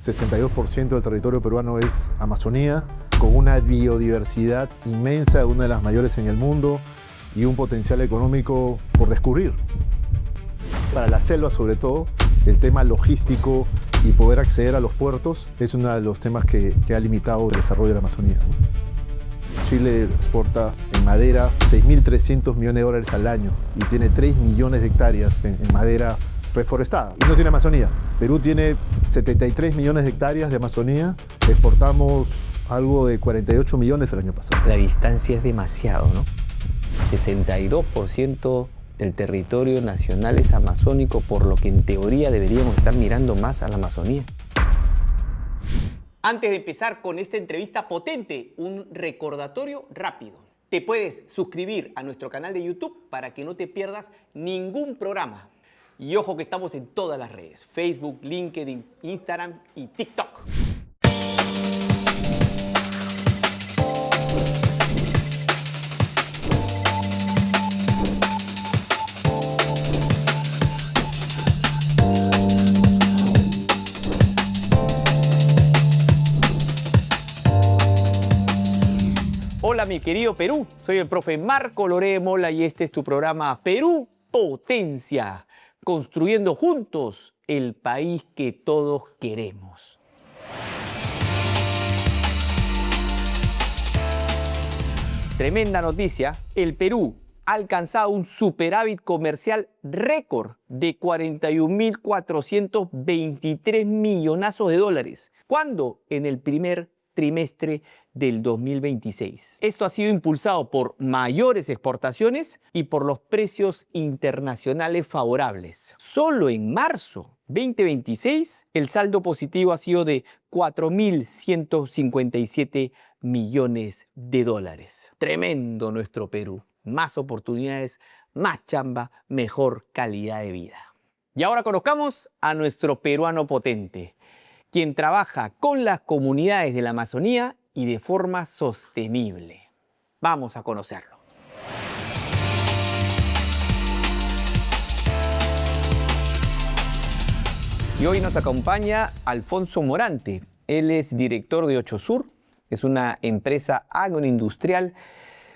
62% del territorio peruano es Amazonía, con una biodiversidad inmensa, una de las mayores en el mundo, y un potencial económico por descubrir. Para la selva, sobre todo, el tema logístico y poder acceder a los puertos es uno de los temas que ha limitado el desarrollo de la Amazonía. Chile exporta en madera 6.300 millones de dólares al año y tiene 3 millones de hectáreas en madera reforestada y no tiene Amazonía. Perú tiene 73 millones de hectáreas de Amazonía, exportamos algo de 48 millones el año pasado. La distancia es demasiado, ¿no? 62% del territorio nacional es amazónico, por lo que en teoría deberíamos estar mirando más a la Amazonía. Antes de empezar con esta entrevista potente, un recordatorio rápido. Te puedes suscribir a nuestro canal de YouTube para que no te pierdas ningún programa. Y ojo que estamos en todas las redes: Facebook, LinkedIn, Instagram y TikTok. Hola mi querido Perú, soy el profe Marco Loré de Mola y este es tu programa Perú Potencia, construyendo juntos el país que todos queremos. Tremenda noticia, el Perú ha alcanzado un superávit comercial récord de 41.423 millonazos de dólares. ¿Cuándo? En el primer trimestre del 2026. Esto ha sido impulsado por mayores exportaciones y por los precios internacionales favorables. Solo en marzo 2026 el saldo positivo ha sido de 4.157 millones de dólares. Tremendo nuestro Perú. Más oportunidades, más chamba, mejor calidad de vida. Y ahora conozcamos a nuestro peruano potente, quien trabaja con las comunidades de la Amazonía y de forma sostenible. Vamos a conocerlo. Y hoy nos acompaña Alfonso Morante. Él es director de Ochosur, es una empresa agroindustrial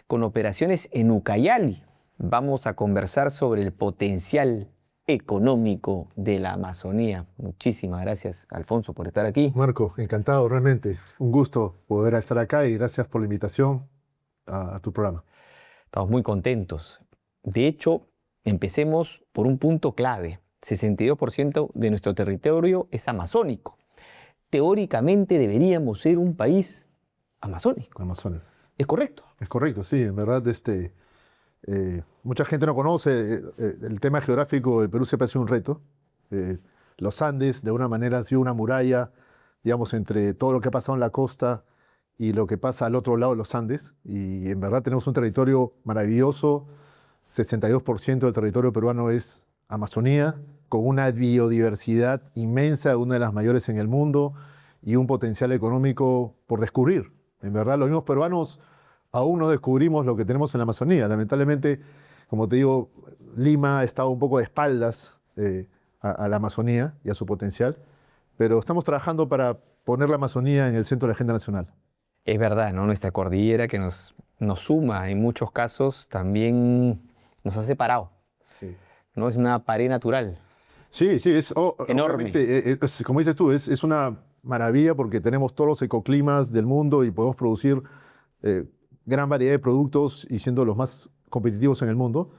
con operaciones en Ucayali. Vamos a conversar sobre el potencial económico de la Amazonía. Muchísimas gracias, Alfonso, por estar aquí. Marco, encantado, realmente. Un gusto poder estar acá y gracias por la invitación a tu programa. Estamos muy contentos. De hecho, empecemos por un punto clave. 62% de nuestro territorio es amazónico. Teóricamente deberíamos ser un país amazónico. Amazonía. ¿Es correcto? Es correcto, sí. En verdad, mucha gente no conoce el tema geográfico. El Perú siempre ha sido un reto. Los Andes, de alguna manera, han sido una muralla, digamos, entre todo lo que ha pasado en la costa y lo que pasa al otro lado de los Andes. Y en verdad tenemos un territorio maravilloso. 62% del territorio peruano es Amazonía, con una biodiversidad inmensa, una de las mayores en el mundo, y un potencial económico por descubrir. En verdad, los mismos peruanos aún no descubrimos lo que tenemos en la Amazonía. Lamentablemente, como te digo, Lima ha estado un poco de espaldas a la Amazonía y a su potencial, pero estamos trabajando para poner la Amazonía en el centro de la agenda nacional. Es verdad, ¿no? Nuestra cordillera que nos suma en muchos casos también nos ha separado. Sí. No es una pared natural. Sí, es enorme. Como dices tú, es una maravilla porque tenemos todos los ecoclimas del mundo y podemos producir gran variedad de productos y siendo los más competitivos en el mundo,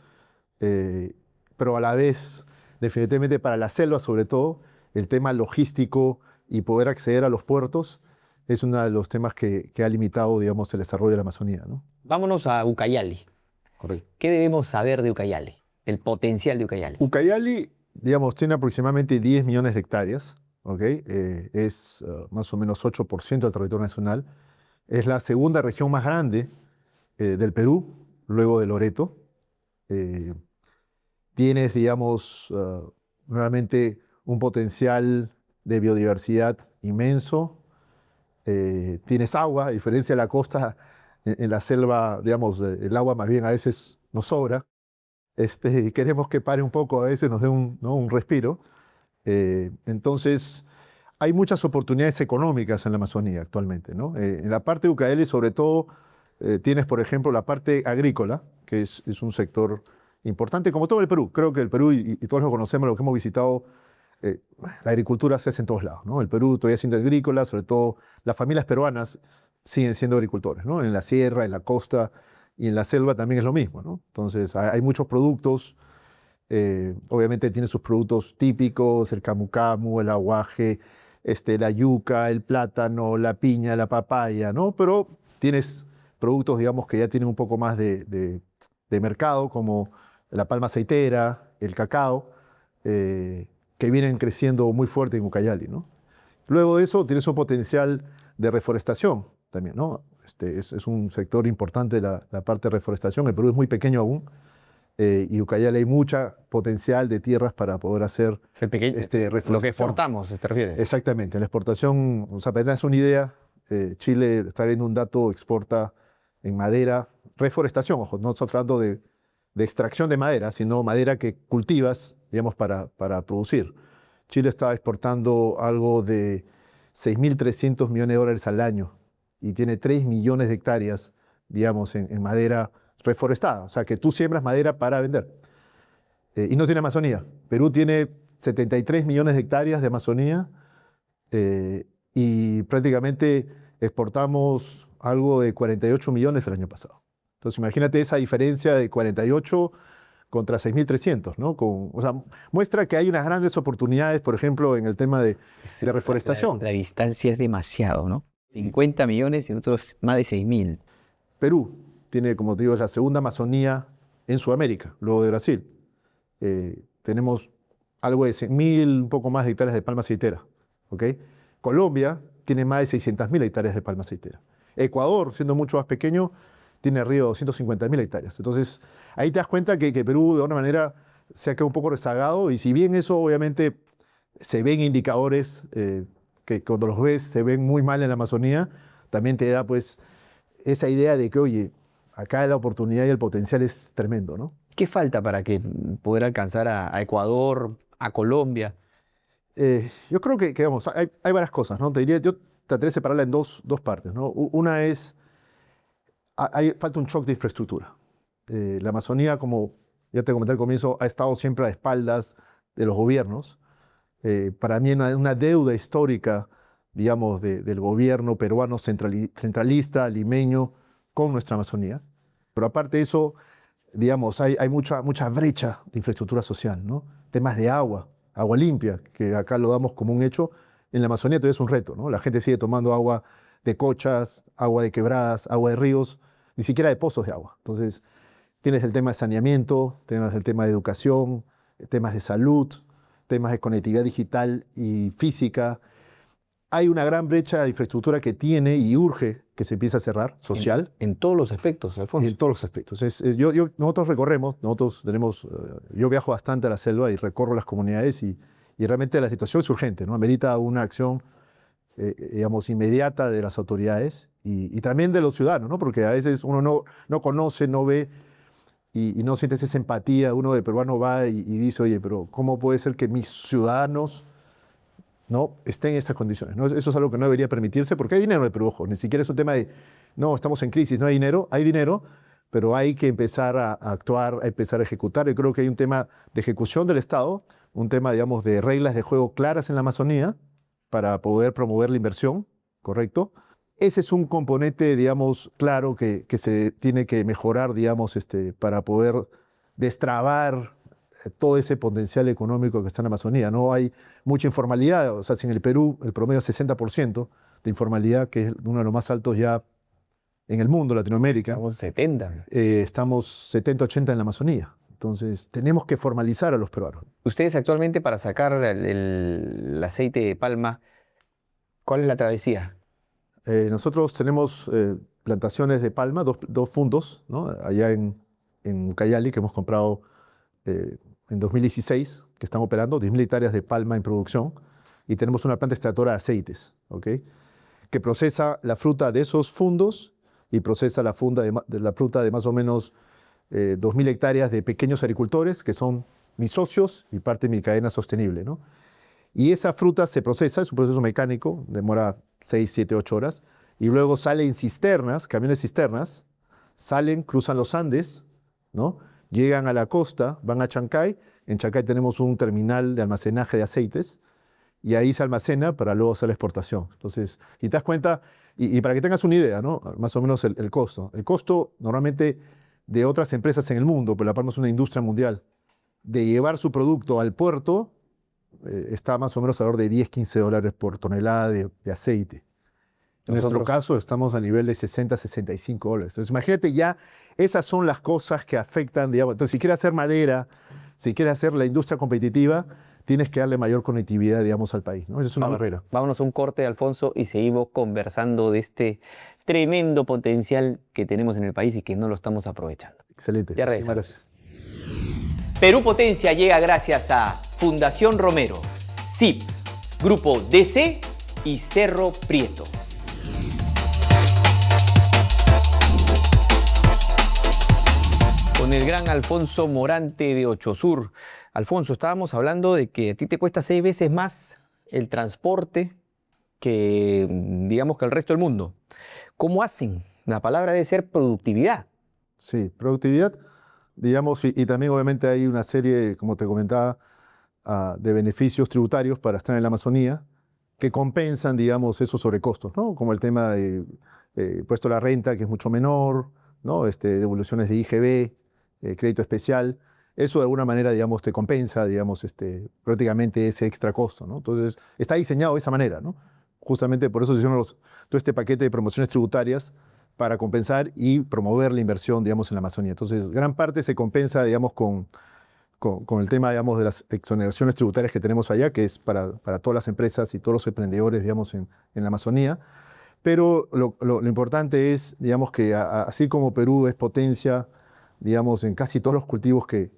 pero a la vez, definitivamente para la selva sobre todo, el tema logístico y poder acceder a los puertos es uno de los temas que ha limitado, digamos, el desarrollo de la Amazonía, ¿no? Vámonos a Ucayali. Correcto. ¿Qué debemos saber de Ucayali? El potencial de Ucayali. Ucayali, digamos, tiene aproximadamente 10 millones de hectáreas, ¿ok? Es más o menos 8% del territorio nacional. Es la segunda región más grande del Perú, luego de Loreto. Tienes, digamos, nuevamente un potencial de biodiversidad inmenso. Tienes agua, a diferencia de la costa, en la selva, digamos, el agua más bien a veces nos sobra. Queremos que pare un poco, a veces nos dé un respiro. Entonces, hay muchas oportunidades económicas en la Amazonía actualmente, ¿no? En la parte de Ucayali, sobre todo, tienes, por ejemplo, la parte agrícola, que es un sector importante, como todo el Perú. Creo que el Perú, y todos lo conocemos, los que hemos visitado, la agricultura se hace en todos lados, ¿no? El Perú todavía siendo agrícola, sobre todo las familias peruanas siguen siendo agricultores, ¿no? En la sierra, en la costa y en la selva también es lo mismo, ¿no? Entonces, hay muchos productos. Obviamente tiene sus productos típicos, el camu camu, el aguaje, la yuca, el plátano, la piña, la papaya, ¿no? Pero tienes productos, digamos, que ya tienen un poco más de mercado, como la palma aceitera, el cacao, que vienen creciendo muy fuerte en Ucayali, ¿no? Luego de eso tienes un potencial de reforestación también, ¿no? Es un sector importante la parte de reforestación. El Perú es muy pequeño aún, y Ucayali hay mucha potencial de tierras para poder hacer Lo que reforestación. exportamos, ¿te refieres? Exactamente, la exportación, o sea, para que tengas una idea, Chile, está viendo un dato, exporta en madera, reforestación, ojo, no estoy hablando de extracción de madera, sino madera que cultivas, digamos, para producir. Chile está exportando algo de 6.300 millones de dólares al año y tiene 3 millones de hectáreas, digamos, en madera reforestada, o sea, que tú siembras madera para vender. Y no tiene Amazonía. Perú tiene 73 millones de hectáreas de Amazonía, y prácticamente exportamos algo de 48 millones el año pasado. Entonces imagínate esa diferencia de 48 contra 6.300, ¿no? O sea, muestra que hay unas grandes oportunidades, por ejemplo, en el tema de reforestación. La distancia es demasiado, ¿no? 50 millones y nosotros más de 6.000. Perú tiene, como te digo, la segunda Amazonía en Sudamérica, luego de Brasil. Tenemos algo de 100.000, un poco más de hectáreas de palma aceitera, ¿ok? Colombia tiene más de 600.000 hectáreas de palma aceitera. Ecuador, siendo mucho más pequeño, tiene arriba de 250.000 hectáreas. Entonces, ahí te das cuenta que Perú, de alguna manera, se ha quedado un poco rezagado, y si bien eso, obviamente, se ven indicadores que cuando los ves se ven muy mal en la Amazonía, también te da, pues, esa idea de que, oye, acá la oportunidad y el potencial es tremendo, ¿no? ¿Qué falta para poder alcanzar a Ecuador, a Colombia? Yo creo que vamos, hay varias cosas, ¿no? Te diría, yo trataré de separarla en dos partes, ¿no? Una es, falta un shock de infraestructura. La Amazonía, como ya te comenté al comienzo, ha estado siempre a espaldas de los gobiernos. Para mí es una deuda histórica, digamos, del gobierno peruano centralista, limeño, con nuestra Amazonía. Pero aparte de eso, digamos, hay mucha brecha de infraestructura social, ¿no? Temas de agua limpia, que acá lo damos como un hecho, en la Amazonía todavía es un reto, ¿no? La gente sigue tomando agua de cochas, agua de quebradas, agua de ríos, ni siquiera de pozos de agua. Entonces, tienes el tema de saneamiento, tienes el tema de educación, temas de salud, temas de conectividad digital y física. Hay una gran brecha de infraestructura que tiene y urge que se empiece a cerrar, social. En todos los aspectos, Alfonso. En todos los aspectos. Nosotros recorremos, yo viajo bastante a la selva y recorro las comunidades, y realmente la situación es urgente, ¿no? Amerita una acción, digamos, inmediata de las autoridades y también de los ciudadanos, ¿no? Porque a veces uno no conoce, no ve y no siente esa empatía. Uno de peruano va y dice, oye, pero ¿cómo puede ser que mis ciudadanos no estén en estas condiciones, ¿no? Eso es algo que no debería permitirse, porque hay dinero en el Perú, ojo, ni siquiera es un tema de, no, estamos en crisis, no hay dinero, pero hay que empezar a actuar, a empezar a ejecutar. Yo creo que hay un tema de ejecución del Estado, un tema, digamos, de reglas de juego claras en la Amazonía para poder promover la inversión, ¿correcto? Ese es un componente, digamos, claro que se tiene que mejorar, digamos, para poder destrabar todo ese potencial económico que está en la Amazonía. No hay mucha informalidad, o sea, si en el Perú el promedio es 60% de informalidad, que es uno de los más altos ya en el mundo, Latinoamérica. Estamos 70. Estamos 70, 80 en la Amazonía. Entonces, tenemos que formalizar a los peruanos. Ustedes actualmente, para sacar el aceite de palma, ¿cuál es la travesía? Nosotros tenemos plantaciones de palma, dos fundos, ¿no? Allá en Ucayali, que hemos comprado en 2016, que están operando, 10.000 hectáreas de palma en producción, y tenemos una planta extractora de aceites, ¿ok? Que procesa la fruta de esos fundos y procesa la fruta de más o menos 2.000 hectáreas de pequeños agricultores, que son mis socios y parte de mi cadena sostenible, ¿no? Y esa fruta se procesa, es un proceso mecánico, demora 6, 7, 8 horas, y luego sale en cisternas, camiones cisternas, salen, cruzan los Andes, ¿no? Llegan a la costa, van a Chancay. En Chancay tenemos un terminal de almacenaje de aceites, y ahí se almacena para luego hacer la exportación. Entonces, y te das cuenta, y para que tengas una idea, ¿no? Más o menos el costo. El costo normalmente de otras empresas en el mundo, pero La Palma es una industria mundial, de llevar su producto al puerto, está más o menos alrededor de 10, 15 dólares por tonelada de aceite. En nuestro caso estamos a nivel de 60, 65 dólares. Entonces imagínate ya, esas son las cosas que afectan, digamos. Entonces si quieres hacer madera, si quieres hacer la industria competitiva, tienes que darle mayor conectividad, digamos, al país, ¿no? Esa es una barrera. Vámonos a un corte, Alfonso, y seguimos conversando de este tremendo potencial que tenemos en el país y que no lo estamos aprovechando. Excelente. Ya regresamos. Gracias. Perú Potencia llega gracias a Fundación Romero, CIP, Grupo DC y Cerro Prieto. Con el gran Alfonso Morante de Ochosur. Alfonso, estábamos hablando de que a ti te cuesta 6 veces más el transporte que, digamos, que el resto del mundo. ¿Cómo hacen? La palabra debe ser productividad. Sí, productividad, digamos, y también obviamente hay una serie, como te comentaba, de beneficios tributarios para estar en la Amazonía que compensan, digamos, esos sobrecostos, ¿no? Como el tema de impuesto a la renta, que es mucho menor, ¿no? Devoluciones de IGB, crédito especial. Eso de alguna manera, digamos, te compensa, digamos, prácticamente ese extra costo, ¿no? Entonces, está diseñado de esa manera, ¿no? Justamente por eso se hicieron todo este paquete de promociones tributarias para compensar y promover la inversión, digamos, en la Amazonía. Entonces, gran parte se compensa, digamos, con el tema, digamos, de las exoneraciones tributarias que tenemos allá, que es para todas las empresas y todos los emprendedores, digamos, en la Amazonía. Pero lo importante es, digamos, que así como Perú es potencia, digamos, en casi todos los cultivos que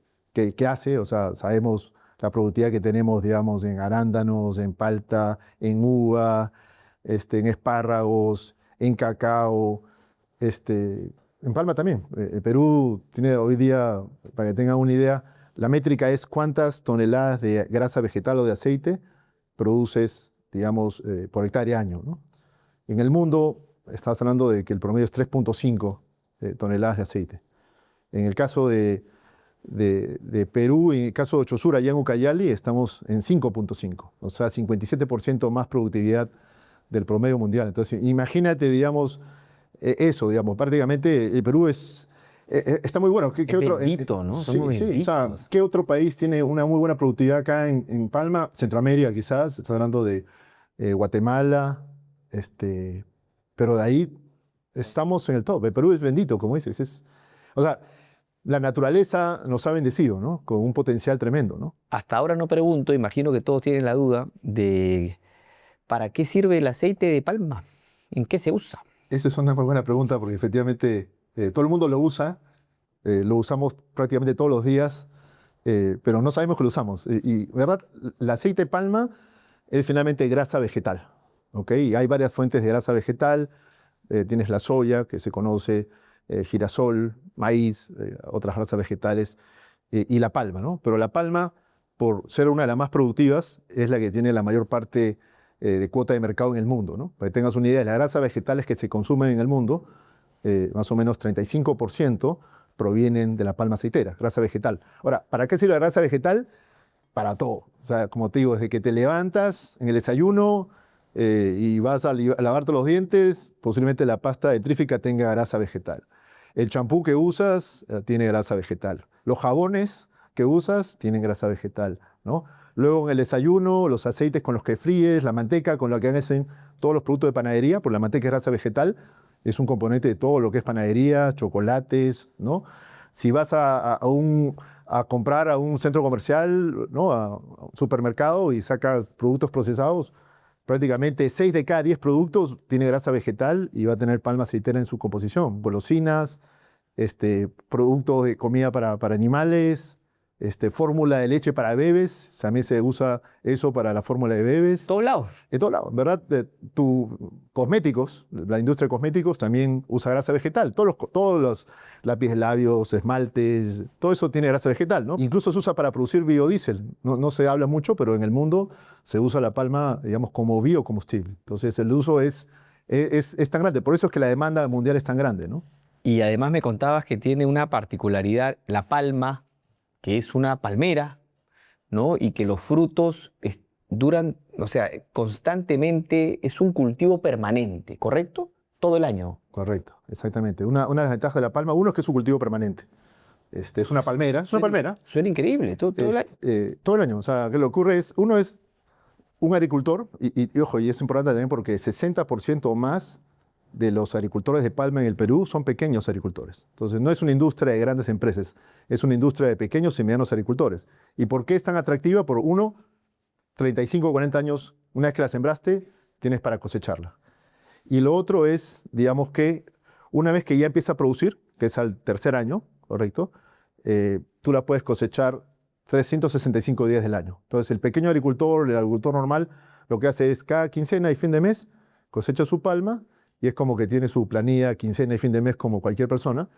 hace, o sea, sabemos la productividad que tenemos, digamos, en arándanos, en palta, en uva, en espárragos, en cacao, en palma también. Perú tiene hoy día, para que tengan una idea, la métrica es cuántas toneladas de grasa vegetal o de aceite produces, digamos, por hectárea año, ¿no? En el mundo, estás hablando de que el promedio es 3.5 toneladas de aceite. En el caso de Perú, en el caso de Ochosur, allá en Ucayali, estamos en 5.5, o sea, 57% más productividad del promedio mundial. Entonces, imagínate, digamos, eso, digamos, prácticamente el Perú está muy bueno. ¿Qué otro? Bendito, ¿no? Sí, o sea, ¿qué otro país tiene una muy buena productividad acá en Palma? Centroamérica, quizás, estás hablando de Guatemala, pero de ahí estamos en el top. El Perú es bendito, como dices. O sea, la naturaleza nos ha bendecido, ¿no? Con un potencial tremendo, ¿no? Hasta ahora no pregunto, imagino que todos tienen la duda de ¿para qué sirve el aceite de palma? ¿En qué se usa? Esa es una muy buena pregunta porque efectivamente todo el mundo lo usa, lo usamos prácticamente todos los días, pero no sabemos que lo usamos. Y, ¿verdad? El aceite de palma es finalmente grasa vegetal, ¿ok? Y hay varias fuentes de grasa vegetal. Tienes la soya, que se conoce, girasol, maíz, otras grasas vegetales, y la palma, ¿no? Pero la palma, por ser una de las más productivas, es la que tiene la mayor parte de cuota de mercado en el mundo, ¿no? Para que tengas una idea, las grasas vegetales que se consumen en el mundo, más o menos 35% provienen de la palma aceitera, grasa vegetal. Ahora, ¿para qué sirve la grasa vegetal? Para todo. O sea, como te digo, desde que te levantas en el desayuno y vas a lavarte los dientes, posiblemente la pasta detrífica tenga grasa vegetal. El champú que usas tiene grasa vegetal. Los jabones que usas tienen grasa vegetal, ¿no? Luego en el desayuno, los aceites con los que fríes, la manteca con la que hacen todos los productos de panadería, porque la manteca es grasa vegetal, es un componente de todo lo que es panadería, chocolates, ¿no? Si vas a comprar a un centro comercial, ¿no? A un supermercado y sacas productos procesados, prácticamente 6 de cada 10 productos tiene grasa vegetal y va a tener palma aceitera en su composición. Golosinas, productos de comida para animales, fórmula de leche para bebés, también se usa eso para la fórmula de bebés. Todos lados. En todos lados, ¿verdad? Cosméticos, la industria de cosméticos también usa grasa vegetal. Todos los lápices de labios, esmaltes, todo eso tiene grasa vegetal, ¿no? Incluso se usa para producir biodiesel. No se habla mucho, pero en el mundo se usa la palma, digamos, como biocombustible. Entonces el uso es tan grande. Por eso es que la demanda mundial es tan grande, ¿no? Y además me contabas que tiene una particularidad, la palma, que es una palmera, ¿no? Y que los frutos duran, o sea, constantemente, es un cultivo permanente, ¿correcto? Todo el año. Correcto, exactamente. Una de las ventajas de la palma, uno es que es un cultivo permanente. Es una palmera, Suena increíble, todo el año. Todo el año. O sea, que lo que ocurre es, uno es un agricultor, y ojo, y es importante también porque 60% o más de los agricultores de palma en el Perú son pequeños agricultores. Entonces, no es una industria de grandes empresas, es una industria de pequeños y medianos agricultores. ¿Y por qué es tan atractiva? Por uno, 35 o 40 años, una vez que la sembraste, tienes para cosecharla. Y lo otro es, digamos que una vez que ya empieza a producir, que es al tercer año, ¿correcto? Tú la puedes cosechar 365 días del año. Entonces, el pequeño agricultor, el agricultor normal, lo que hace es cada quincena y fin de mes, cosecha su palma, y es como que tiene su planilla quincena y fin de mes como cualquier persona.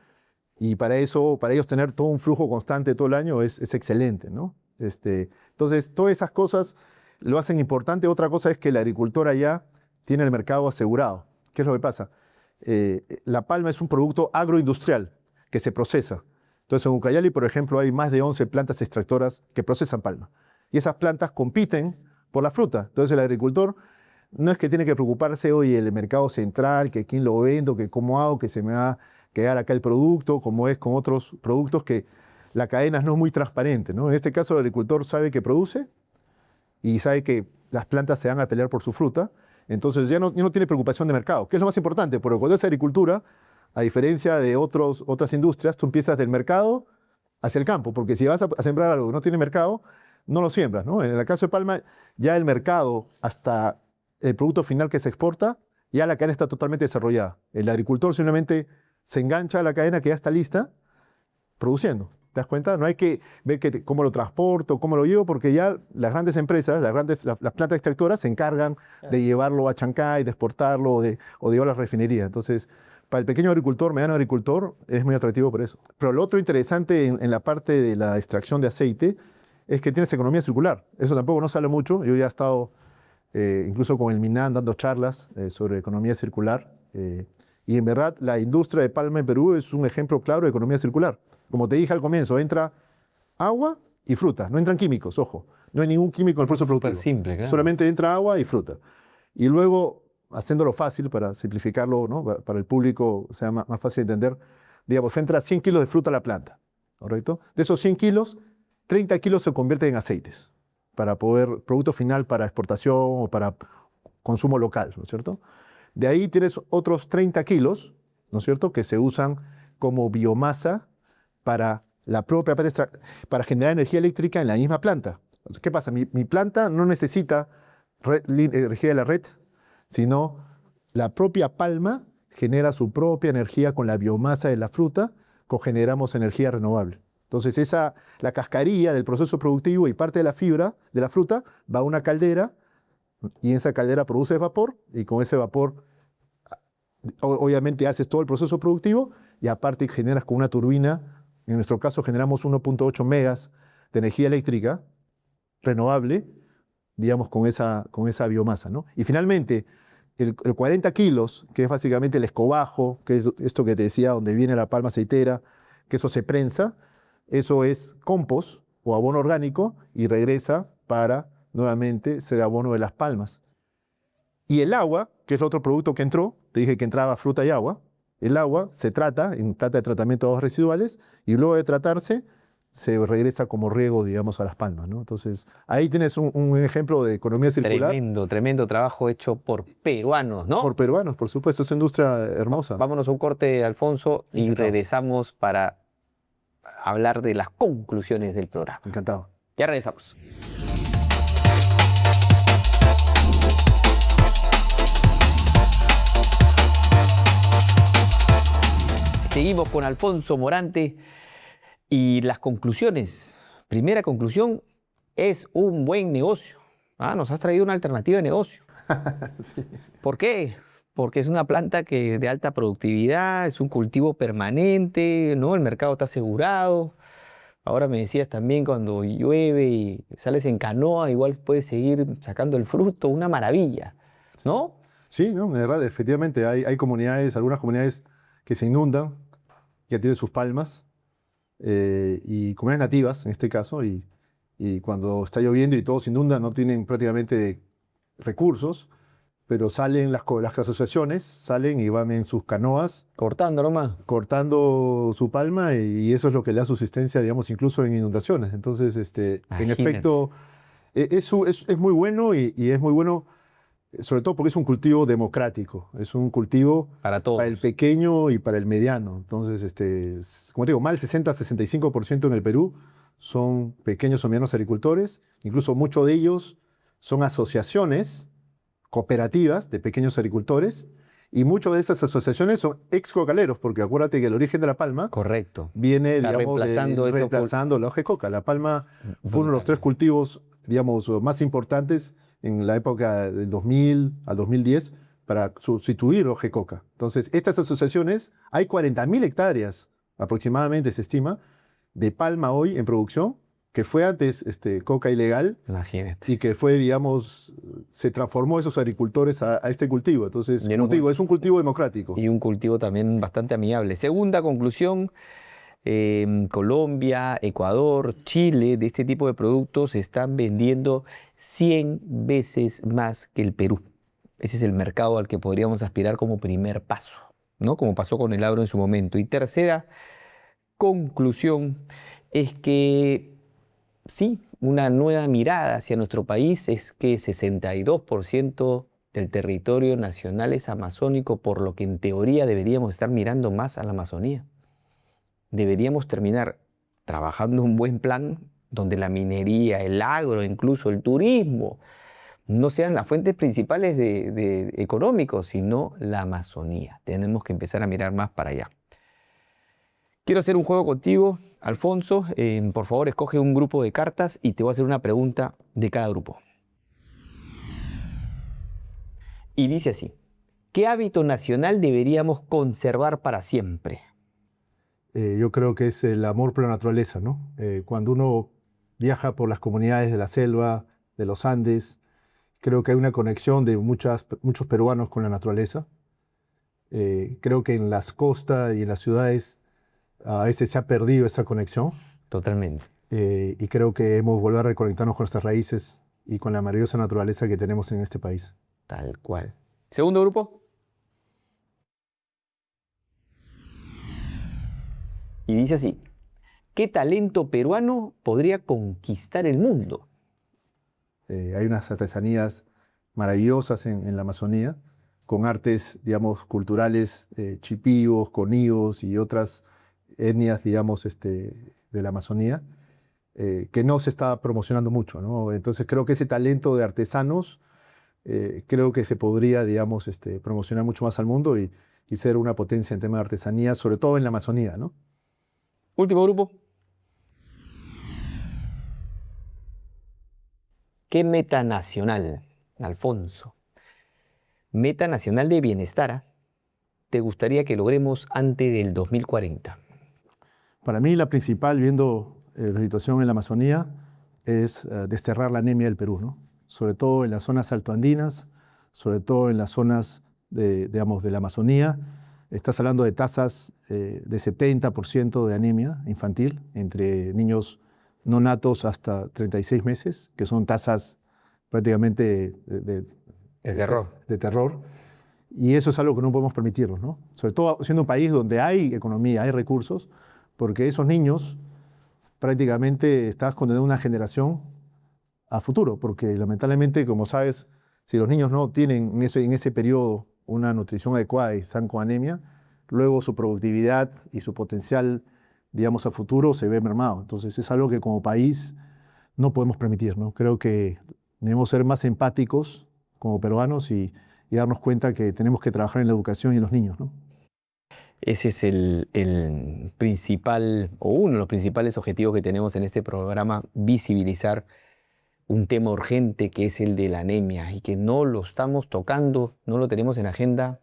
Y para ellos tener todo un flujo constante todo el año es excelente, ¿no? Entonces, todas esas cosas lo hacen importante. Otra cosa es que el agricultor allá tiene el mercado asegurado. ¿Qué es lo que pasa? La palma es un producto agroindustrial que se procesa. Entonces, en Ucayali, por ejemplo, hay más de 11 plantas extractoras que procesan palma. Y esas plantas compiten por la fruta. Entonces, el agricultor no es que tiene que preocuparse, oye, el mercado central, que quién lo vendo, que cómo hago, que se me va a quedar acá el producto, como es con otros productos que la cadena no es muy transparente, ¿no? En este caso, el agricultor sabe que produce y sabe que las plantas se van a pelear por su fruta, entonces ya no tiene preocupación de mercado, que es lo más importante, porque cuando es agricultura, a diferencia de otras industrias, tú empiezas del mercado hacia el campo, porque si vas a sembrar algo que no tiene mercado, no lo siembras, ¿no? En el caso de palma, ya el mercado hasta el producto final que se exporta, ya la cadena está totalmente desarrollada. El agricultor simplemente se engancha a la cadena que ya está lista, produciendo. ¿Te das cuenta? No hay que ver cómo lo transporto, cómo lo llevo, porque ya las grandes empresas, las plantas extractoras se encargan de llevarlo a Chancay, de exportarlo o de llevarlo a la refinería. Entonces, para el pequeño agricultor, mediano agricultor, es muy atractivo por eso. Pero lo otro interesante en la parte de la extracción de aceite es que tienes economía circular. Eso tampoco no sale mucho. Yo ya he estado incluso con el MINAN dando charlas sobre economía circular. Y en verdad, la industria de palma en Perú es un ejemplo claro de economía circular. Como te dije al comienzo, entra agua y fruta. No entran químicos, ojo. No hay ningún químico en el proceso productivo. Súper simple, claro. Solamente entra agua y fruta. Y luego, haciéndolo fácil para simplificarlo, ¿no? Para el público sea más fácil de entender, digamos, entra 100 kilos de fruta a la planta, ¿correcto? De esos 100 kilos, 30 kilos se convierten en aceites para producto final para exportación o para consumo local, ¿no es cierto? De ahí tienes otros 30 kilos, ¿no es cierto?, que se usan como biomasa para la propia planta, para generar energía eléctrica en la misma planta. Entonces, ¿qué pasa? Mi planta no necesita energía de la red, sino la propia palma genera su propia energía con la biomasa de la fruta, cogeneramos energía renovable. Entonces, la cascarilla del proceso productivo y parte de la fibra de la fruta va a una caldera y en esa caldera produce vapor y con ese vapor obviamente haces todo el proceso productivo y aparte generas con una turbina, en nuestro caso generamos 1.8 megas de energía eléctrica renovable, digamos, con esa biomasa, ¿no? Y finalmente, el 40 kilos, que es básicamente el escobajo, que es esto que te decía, donde viene la palma aceitera, que eso se prensa, eso es compost o abono orgánico y regresa para nuevamente ser abono de las palmas. Y el agua, que es el otro producto que entró, te dije que entraba fruta y agua, el agua se trata en planta de tratamiento de aguas residuales y luego de tratarse se regresa como riego, digamos, a las palmas, ¿no? Entonces, ahí tienes un ejemplo de economía circular. Tremendo trabajo hecho por peruanos, ¿no? Por peruanos, por supuesto, es una industria hermosa. Vámonos a un corte, Alfonso, y regresamos para hablar de las conclusiones del programa. Encantado. Ya regresamos. Seguimos con Alfonso Morante y las conclusiones Primera conclusión, es un buen negocio. Nos has traído una alternativa de negocio. Sí. ¿Por qué? Porque es una planta de alta productividad, es un cultivo permanente, ¿no? El mercado está asegurado. Ahora me decías también cuando llueve y sales en canoa, igual puedes seguir sacando el fruto, una maravilla, ¿no? Sí, ¿no? De verdad, efectivamente, hay comunidades, algunas comunidades que se inundan, que tienen sus palmas, y comunidades nativas en este caso, y cuando está lloviendo y todo se inunda, no tienen prácticamente recursos, pero salen las asociaciones, salen y van en sus canoas Cortando nomás. cortando su palma y eso es lo que le da subsistencia, digamos, incluso en inundaciones. Entonces, en Imagínate. efecto, es muy bueno y es muy bueno, sobre todo porque es un cultivo democrático, es un cultivo Para todos. para el pequeño y para el mediano. Entonces, como te digo, más del 60-65% en el Perú son pequeños o medianos agricultores, incluso muchos de ellos son asociaciones cooperativas de pequeños agricultores y muchas de estas asociaciones son ex-cocaleros, porque acuérdate que el origen de la palma Correcto. viene, Está digamos, reemplazando eso por- reemplazando la hoja de coca. La palma fue uno de los tres Brutal. cultivos, digamos, más importantes en la época del 2000 al 2010 para sustituir hoja de coca. Entonces, estas asociaciones, hay 40.000 hectáreas aproximadamente, se estima, de palma hoy en producción, que fue antes coca ilegal Imagínate. y que fue, digamos, se transformó esos agricultores a este cultivo. Entonces, Y en como un te digo, es un cultivo democrático. Y un cultivo también bastante amigable. Segunda conclusión, Colombia, Ecuador, Chile, de este tipo de productos se están vendiendo 100 veces más que el Perú. Ese es el mercado al que podríamos aspirar como primer paso, ¿no? Como pasó con el agro en su momento. Y tercera conclusión es que sí, una nueva mirada hacia nuestro país es que 62% del territorio nacional es amazónico, por lo que en teoría deberíamos estar mirando más a la Amazonía. Deberíamos terminar trabajando un buen plan donde la minería, el agro, incluso el turismo, no sean las fuentes principales de económicos, sino la Amazonía. Tenemos que empezar a mirar más para allá. Quiero hacer un juego contigo, Alfonso. Por favor, escoge un grupo de cartas y te voy a hacer una pregunta de cada grupo. Y dice así: ¿qué hábito nacional deberíamos conservar para siempre? Yo creo que es el amor por la naturaleza, ¿no? Cuando uno viaja por las comunidades de la selva, de los Andes, creo que hay una conexión de muchos peruanos con la naturaleza. Creo que en las costas y en las ciudades a veces se ha perdido esa conexión. Totalmente. Y creo que hemos vuelto a reconectarnos con nuestras raíces y con la maravillosa naturaleza que tenemos en este país. Tal cual. Segundo grupo. Y dice así: ¿qué talento peruano podría conquistar el mundo? Hay unas artesanías maravillosas en la Amazonía, con artes, digamos, culturales, chipíos, coníos y otras etnias, digamos, de la Amazonía, que no se está promocionando mucho, ¿no? Entonces creo que ese talento de artesanos, creo que se podría, digamos, promocionar mucho más al mundo y ser una potencia en temas de artesanía, sobre todo en la Amazonía, ¿no? Último grupo. ¿Qué meta nacional, Alfonso? Meta nacional de bienestar te gustaría que logremos antes del 2040? Para mí la principal, viendo la situación en la Amazonía, es desterrar la anemia del Perú, ¿no? Sobre todo en las zonas altoandinas, sobre todo en las zonas digamos, de la Amazonía. Estás hablando de tasas de 70% de anemia infantil entre niños no natos hasta 36 meses, que son tasas prácticamente De terror. de terror. Y eso es algo que no podemos permitirnos, ¿no? Sobre todo siendo un país donde hay economía, hay recursos, porque esos niños prácticamente estás condenando una generación a futuro, porque lamentablemente, como sabes, si los niños no tienen en ese periodo una nutrición adecuada y están con anemia, luego su productividad y su potencial, digamos, a futuro se ve mermado. Entonces es algo que como país no podemos permitir, ¿no? Creo que debemos ser más empáticos como peruanos y darnos cuenta que tenemos que trabajar en la educación y en los niños, ¿no? Ese es el principal, o uno de los principales objetivos que tenemos en este programa, visibilizar un tema urgente que es el de la anemia y que no lo estamos tocando, no lo tenemos en agenda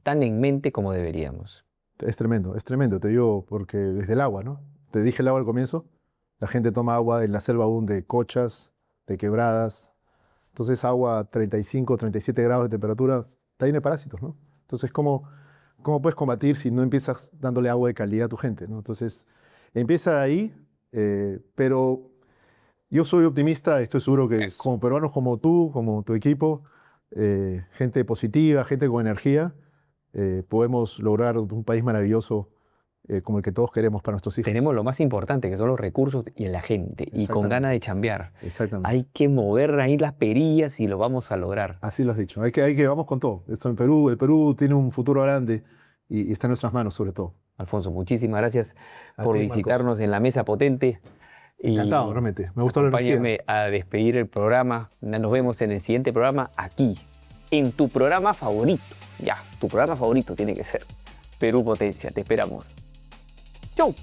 tan en mente como deberíamos. Es tremendo, te digo, porque desde el agua, ¿no? Te dije el agua al comienzo, la gente toma agua en la selva aún de cochas, de quebradas, entonces agua a 35, 37 grados de temperatura, está llena de parásitos, ¿no? Entonces, ¿cómo puedes combatir si no empiezas dándole agua de calidad a tu gente, ¿no? Entonces, empieza ahí, pero yo soy optimista, estoy seguro que Eso. como peruanos como tú, como tu equipo, gente positiva, gente con energía, podemos lograr un país maravilloso como el que todos queremos para nuestros hijos. Tenemos lo más importante, que son los recursos y la gente, y con Exactamente. ganas de chambear. Exactamente. Hay que mover ahí las perillas y lo vamos a lograr. Así lo has dicho. Vamos con todo. Esto en Perú, el Perú tiene un futuro grande y está en nuestras manos sobre todo. Alfonso, muchísimas gracias A por ti, Marcos. visitarnos en la mesa potente. Y Encantado, realmente. Me gustó la energía. acompáñame a despedir el programa. Nos vemos en el siguiente programa aquí, en tu programa favorito. Ya, tu programa favorito tiene que ser Perú Potencia. Te esperamos. ¡Chau!